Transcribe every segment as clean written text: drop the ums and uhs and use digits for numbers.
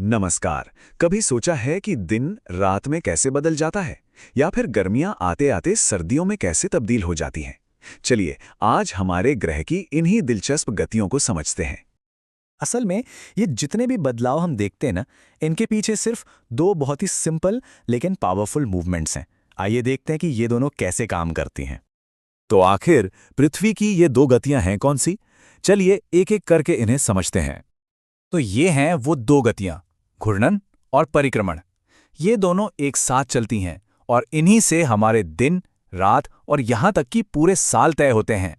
नमस्कार। कभी सोचा है कि दिन रात में कैसे बदल जाता है या फिर गर्मियां आते आते सर्दियों में कैसे तब्दील हो जाती हैं? चलिए आज हमारे ग्रह की इन्हीं दिलचस्प गतियों को समझते हैं। असल में ये जितने भी बदलाव हम देखते हैं ना, इनके पीछे सिर्फ दो बहुत ही सिंपल लेकिन पावरफुल मूवमेंट्स हैं। आइए देखते हैं कि ये दोनों कैसे काम करती हैं। तो आखिर पृथ्वी की ये दो गतियां हैं कौन सी? चलिए एक एक करके इन्हें समझते हैं। तो ये हैं वो दो गतियां, घूर्णन और परिक्रमण। ये दोनों एक साथ चलती हैं और इन्हीं से हमारे दिन, रात और यहाँ तक कि पूरे साल तय होते हैं।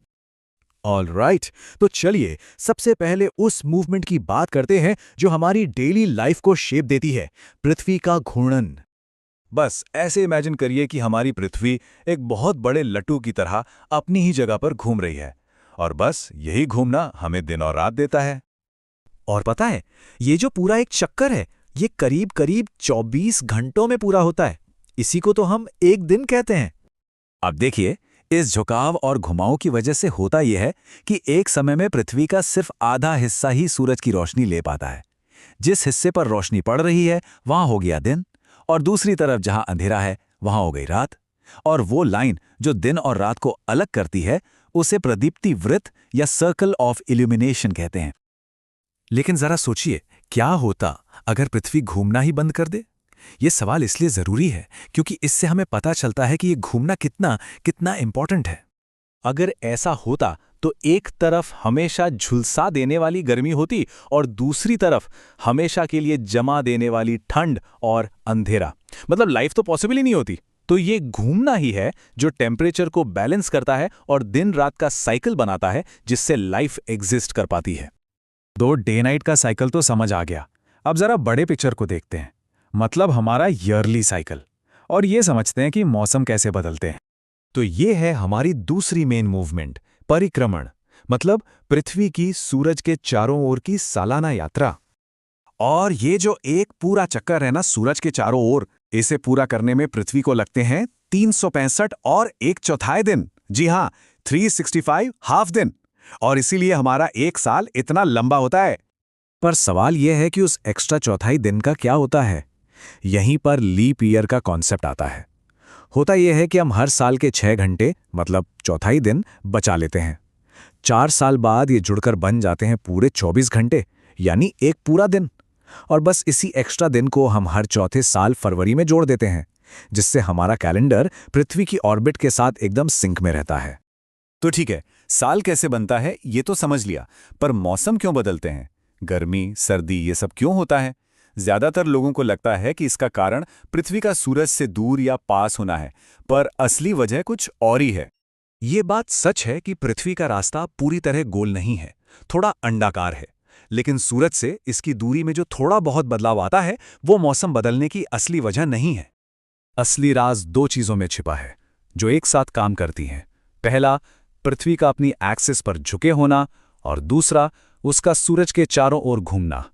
ऑल राइट, तो चलिए सबसे पहले उस मूवमेंट की बात करते हैं जो हमारी डेली लाइफ को शेप देती है, पृथ्वी का घूर्णन। बस ऐसे इमेजिन करिए कि हमारी पृथ्वी एक बहुत बड़े लट्टू की तरह अपनी ही जगह पर घूम रही है और बस यही घूमना हमें दिन और रात देता है। और पता है, ये जो पूरा एक चक्कर है, ये करीब करीब 24 घंटों में पूरा होता है। इसी को तो हम एक दिन कहते हैं। अब देखिए, इस झुकाव और घुमाव की वजह से होता यह है कि एक समय में पृथ्वी का सिर्फ आधा हिस्सा ही सूरज की रोशनी ले पाता है। जिस हिस्से पर रोशनी पड़ रही है वहां हो गया दिन, और दूसरी तरफ जहां अंधेरा है वहां हो गई रात। और वो लाइन जो दिन और रात को अलग करती है उसे प्रदीप्ति वृत्त या सर्कल ऑफ इल्यूमिनेशन कहते हैं। लेकिन जरा सोचिए, क्या होता अगर पृथ्वी घूमना ही बंद कर दे? ये सवाल इसलिए जरूरी है क्योंकि इससे हमें पता चलता है कि ये घूमना कितना कितना इंपॉर्टेंट है। अगर ऐसा होता तो एक तरफ हमेशा झुलसा देने वाली गर्मी होती और दूसरी तरफ हमेशा के लिए जमा देने वाली ठंड और अंधेरा। मतलब लाइफ तो पॉसिबल ही नहीं होती। तो ये घूमना ही है जो टेम्परेचर को बैलेंस करता है और दिन रात का साइकिल बनाता है, जिससे लाइफ एग्जिस्ट कर पाती है। दो डे नाइट का साइकिल तो समझ आ गया। अब जरा बड़े पिक्चर को देखते हैं, मतलब हमारा ईयरली साइकिल, और ये समझते हैं कि मौसम कैसे बदलते हैं। तो ये है हमारी दूसरी मेन मूवमेंट, परिक्रमण, मतलब पृथ्वी की सूरज के चारों ओर की सालाना यात्रा। और ये जो एक पूरा चक्कर है ना सूरज के चारों ओर, इसे पूरा करने में पृथ्वी को लगते हैं 365 और एक चौथाई दिन। जी हाँ, 365 हाफ दिन। और इसीलिए हमारा एक साल इतना लंबा होता है। पर सवाल यह है कि उस एक्स्ट्रा चौथाई दिन का क्या होता है? यहीं पर लीप ईयर का कॉन्सेप्ट आता है। होता यह है कि हम हर साल के 6 घंटे, मतलब चौथाई दिन, बचा लेते हैं। 4 साल बाद ये जुड़कर बन जाते हैं पूरे 24 घंटे, यानी एक पूरा दिन। और बस इसी एक्स्ट्रा दिन को हम हर चौथे साल फरवरी में जोड़ देते हैं, जिससे हमारा कैलेंडर पृथ्वी की ऑर्बिट के साथ एकदम सिंक में रहता है। तो ठीक है, साल कैसे बनता है ये तो समझ लिया, पर मौसम क्यों बदलते हैं? गर्मी, सर्दी, ये सब क्यों होता है? ज्यादातर लोगों को लगता है कि इसका कारण पृथ्वी का सूरज से दूर या पास होना है, पर असली वजह कुछ और ही है। ये बात सच है कि पृथ्वी का रास्ता पूरी तरह गोल नहीं है, थोड़ा अंडाकार है। लेकिन सूरज से इसकी दूरी में जो थोड़ा बहुत बदलाव आता है वो मौसम बदलने की असली वजह नहीं है। असली राज दो चीजों में छिपा है जो एक साथ काम करती हैं। पहला, पृथ्वी का अपनी एक्सिस पर झुके होना, और दूसरा, उसका सूरज के चारों ओर घूमना।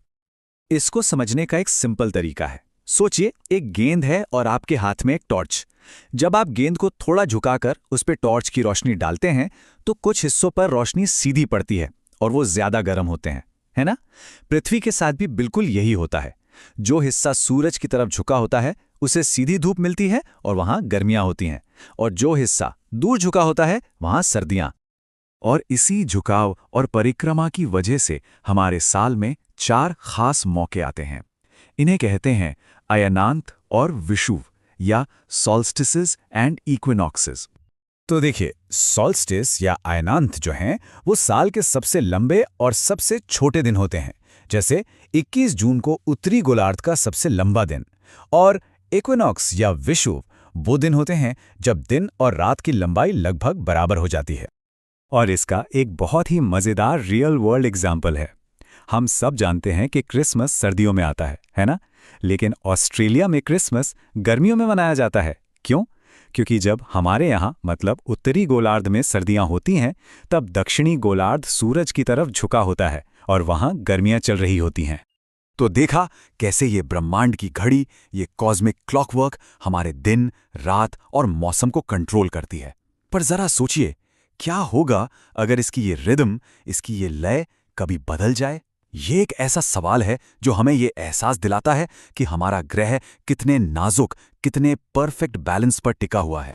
इसको समझने का एक सिंपल तरीका है। सोचिए, एक गेंद है और आपके हाथ में एक टॉर्च। जब आप गेंद को थोड़ा झुकाकर उस पर टॉर्च की रोशनी डालते हैं तो कुछ हिस्सों पर रोशनी सीधी पड़ती है और वो ज्यादा गर्म होते हैं, है ना? पृथ्वी के साथ भी बिल्कुल यही होता है। जो हिस्सा सूरज की तरफ झुका होता है उसे सीधी धूप मिलती है और वहां गर्मियां होती हैं, और जो हिस्सा दूर झुका होता है वहां सर्दियां। और इसी झुकाव और परिक्रमा की वजह से हमारे साल में 4 खास मौके आते हैं। इन्हें कहते हैं अयनांत और विषुव, या सॉल्स्टिसेस एंड इक्विनॉक्सेस। तो देखिए, सॉल्स्टिस या अयनांत जो हैं वो साल के सबसे लंबे और सबसे छोटे दिन होते हैं, जैसे 21 जून को उत्तरी गोलार्ध का सबसे लंबा दिन। और इक्विनॉक्स या विषुव वो दिन होते हैं जब दिन और रात की लंबाई लगभग बराबर हो जाती है। और इसका एक बहुत ही मजेदार रियल वर्ल्ड एग्जाम्पल है। हम सब जानते हैं कि क्रिसमस सर्दियों में आता है ना? लेकिन ऑस्ट्रेलिया में क्रिसमस गर्मियों में मनाया जाता है। क्यों? क्योंकि जब हमारे यहाँ, मतलब उत्तरी गोलार्ध में सर्दियां होती हैं, तब दक्षिणी गोलार्ध सूरज की तरफ झुका होता है और वहां गर्मियां चल रही होती हैं। तो देखा कैसे ये ब्रह्मांड की घड़ी, ये कॉस्मिक क्लॉकवर्क हमारे दिन, रात और मौसम को कंट्रोल करती है। पर जरा सोचिए, क्या होगा अगर इसकी ये रिदम, इसकी ये लय कभी बदल जाए? ये एक ऐसा सवाल है जो हमें ये एहसास दिलाता है कि हमारा ग्रह कितने नाजुक, कितने परफेक्ट बैलेंस पर टिका हुआ है।